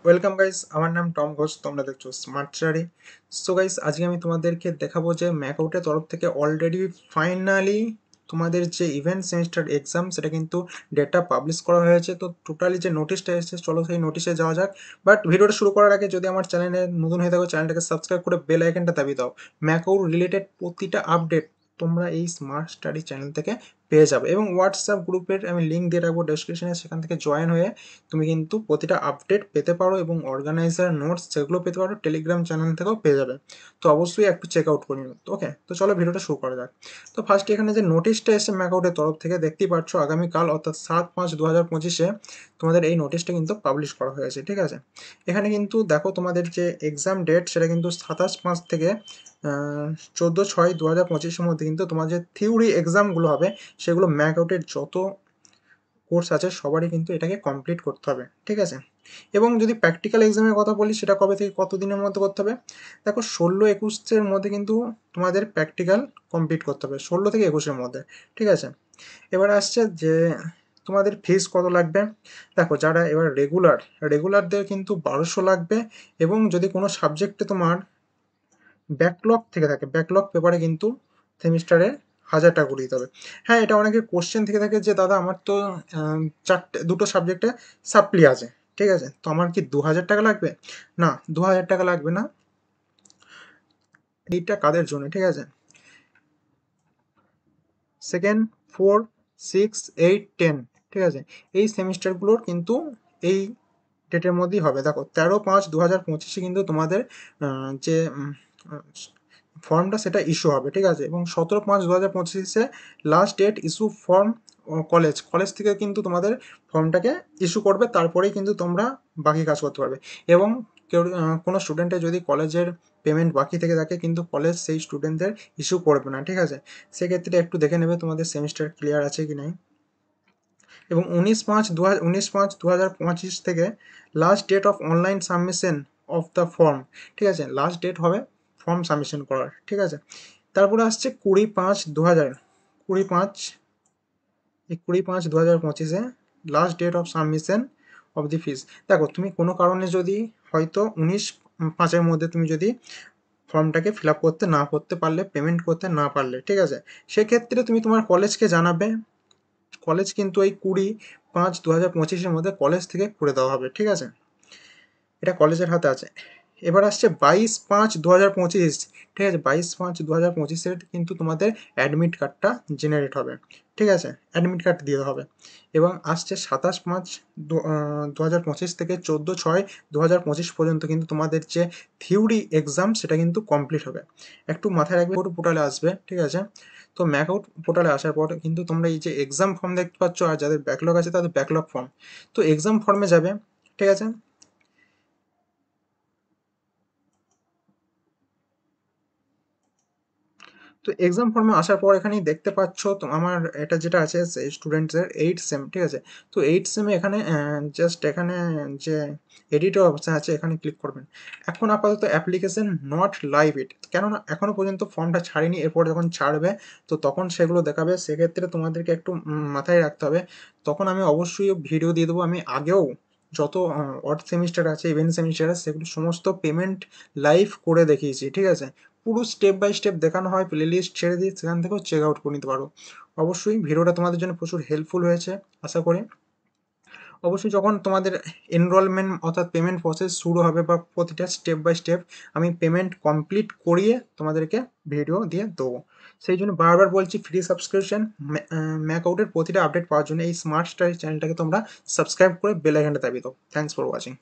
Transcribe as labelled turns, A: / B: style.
A: Welcome guys, আমার নাম Tom Ghosh. তোমরা দেখছো স্মার্ট স্টাডি। সো গাইস, আজকে আমি তোমাদেরকে দেখাবো যে ম্যাকআউটের তরফ থেকে অলরেডি ফাইনালি তোমাদের যে ইভেন্ট সেমিস্টার এক্সাম সেটা কিন্তু ডেটা পাবলিশ করা হয়েছে। তো টোটালি যে নোটিশটা এসেছে, চলো সেই নোটিশে যাওয়া যাক। বাট ভিডিওটা শুরু করার আগে যদি আমার চ্যানেলে নতুন হয়ে থাকো, চ্যানেলটাকে সাবস্ক্রাইব করে বেল আইকনটা দাবিয়ে দাও। ম্যাকআউট রিলেটেড প্রতিটা আপডেট তোমরা এই স্মার্ট স্টাডি চ্যানেল থেকে পেয়ে যাবে, এবং হোয়াটসঅ্যাপ গ্রুপের আমি লিঙ্ক দিয়ে রাখবো ডেসক্রিপশনে, সেখান থেকে জয়েন হয়ে তুমি কিন্তু প্রতিটা আপডেট পেতে পারো এবং অর্গানাইজার নোটস যেগুলো পেতে পারো টেলিগ্রাম চ্যানেল থেকেও পেয়ে যাবে। তো অবশ্যই একটু চেক আউট করে নিও। ওকে, তো চলো ভিডিওটা শুরু করা যাক। তো ফার্স্ট এখানে যে নোটিশটা এসেছে ম্যাকআউটের তরফ থেকে দেখতেই পাচ্ছ, আগামীকাল অর্থাৎ 7/5/2025 তোমাদের এই নোটিশটা কিন্তু পাবলিশ করা হয়েছে। ঠিক আছে, এখানে কিন্তু দেখো তোমাদের যে এক্সাম ডেট সেটা কিন্তু 27/5 থেকে 14/6/2025-এর মধ্যে কিন্তু তোমার যে থিওরি এক্সামগুলো হবে সেগুলো ম্যাকআউটের যত কোর্স আছে সবারই কিন্তু এটাকে কমপ্লিট করতে হবে। ঠিক আছে, এবং যদি প্র্যাকটিক্যাল এক্সামের কথা বলি, সেটা কবে থেকে কত দিনের মধ্যে করতে হবে? দেখো, 16-21-এর মধ্যে কিন্তু তোমাদের প্র্যাকটিক্যাল কমপ্লিট করতে হবে, 16 থেকে 21-এর মধ্যে। ঠিক আছে, এবার আসছে যে তোমাদের ফিস কত লাগবে। দেখো, যারা এবার রেগুলারদের কিন্তু 1200 লাগবে, এবং যদি কোনো সাবজেক্টে তোমার ব্যাকলগ থেকে থাকে, ব্যাকলগ পেপারে কিন্তু সেমিস্টারে 1000 টাকা করে দিতে হবে। হ্যাঁ, এটা অনেকের কোশ্চেন থেকে থাকে যে দাদা আমার তো দুটো সাবজেক্টে সাপ্লি আছে। ঠিক আছে, তো আমার কি 2000 টাকা লাগবে? না, 2000 টাকা লাগবে না। এইটা কাদের জন্য? ঠিক আছে, সেকেন্ড, 4, 6, 8, 10, ঠিক আছে, এই সেমিস্টারগুলোর কিন্তু এই ডেটের মধ্যেই হবে। দেখো, 13/5/2025-এ কিন্তু তোমাদের যে ফর্মটা সেটা ইস্যু হবে। ঠিক আছে, এবং 17/5/2025-এ last date issue form. College থেকে কিন্তু তোমাদের ফর্মটাকে ইস্যু করবে, তারপরেই কিন্তু তোমরা বাকি কাজ করতে পারবে। এবং কেউ কোনো স্টুডেন্টের যদি কলেজের পেমেন্ট বাকি থেকে থাকে, কিন্তু কলেজ সেই স্টুডেন্টদের ইস্যু করবে না। ঠিক আছে, সেক্ষেত্রে একটু দেখে নেবে তোমাদের সেমিস্টার ক্লিয়ার আছে কি নাই। এবং 19/5/2025 থেকে last date of online submission of the form. ঠিক আছে, লাস্ট ডেট হবে ফর্ম সাবমিশন করার। ঠিক আছে, তারপরে আসছে 20/5/2025 last date of submission of the fees. দেখো, তুমি কোনো কারণে যদি হয়তো 19/5-এর মধ্যে তুমি যদি ফর্মটাকে ফিল আপ করতে না করতে পারলে, পেমেন্ট করতে না পারলে, ঠিক আছে, সেক্ষেত্রে তুমি তোমার কলেজকে জানাবে। কলেজ কিন্তু এই 20/5/2025-এর মধ্যে কলেজ থেকে করে দেওয়া হবে। ঠিক আছে, এটা কলেজের হাতে আছে। এবার আসছে 22/5/2025। ঠিক আছে, 22/5/2025-এর কিন্তু তোমাদের অ্যাডমিট কার্ডটা জেনারেট হবে। ঠিক আছে, অ্যাডমিট কার্ড দিয়ে হবে। এবং আসছে 27/5/2025 থেকে 14/6/2025 পর্যন্ত কিন্তু তোমাদের যে থিওরি এক্সাম সেটা কিন্তু কমপ্লিট হবে। একটু মাথায় রাখবে, পোর্টালে আসবে। ঠিক আছে, তো ম্যাকআউট পোর্টালে আসার পর কিন্তু তোমরা এই যে এক্সাম ফর্ম দেখতে পাচ্ছ, আর যাদের ব্যাকলগ আছে তাদের ব্যাকলগ ফর্ম। তো এক্সাম ফর্মে যাবে। ঠিক আছে, তো এক্সাম ফর্মে আসার পর এখানেই দেখতে পাচ্ছ তো আমার এটা যেটা আছে স্টুডেন্টসের 8 সেম। ঠিক আছে, তো 8 সেমে এখানে জাস্ট এখানে যে এডিটর অপশান আছে এখানে ক্লিক করবেন। এখন আপাতত অ্যাপ্লিকেশন নট লাইভ ইট, কেননা এখনও পর্যন্ত ফর্মটা ছাড়েনি। এরপর যখন ছাড়বে তো তখন সেগুলো দেখাবে। সেক্ষেত্রে তোমাদেরকে একটু মাথায় রাখতে হবে। তখন আমি অবশ্যই ভিডিও দিয়ে দেবো। আমি আগেও যত অড সেমিস্টার আছে, ইভেন্ট সেমিস্টার আছে, সেগুলো সমস্ত পেমেন্ট লাইভ করে দেখিয়েছি। ঠিক আছে, পুরো স্টেপ বাই স্টেপ দেখানো হয়, প্লেলিস্ট ছেড়ে দিয়ে সেখান থেকেও চেক আউট করে নিতে পারো। অবশ্যই ভিডিওটা তোমাদের জন্য প্রচুর হেল্পফুল হয়েছে আশা করি। অবশ্যই যখন তোমাদের এনরোলমেন্ট অর্থাৎ পেমেন্ট প্রসেস শুরু হবে, বা প্রতিটা স্টেপ বাই স্টেপ আমি পেমেন্ট কমপ্লিট করিয়ে তোমাদেরকে ভিডিও দিয়ে দেবো। সেই জন্য বারবার বলছি, ফ্রি সাবস্ক্রিপশন ম্যাকআউটের প্রতিটা আপডেট পাওয়ার জন্য এই স্মার্ট স্টাডি চ্যানেলটাকে তোমরা সাবস্ক্রাইব করে বেল আইকনটা দাবিয়ে দাও। Thanks for watching.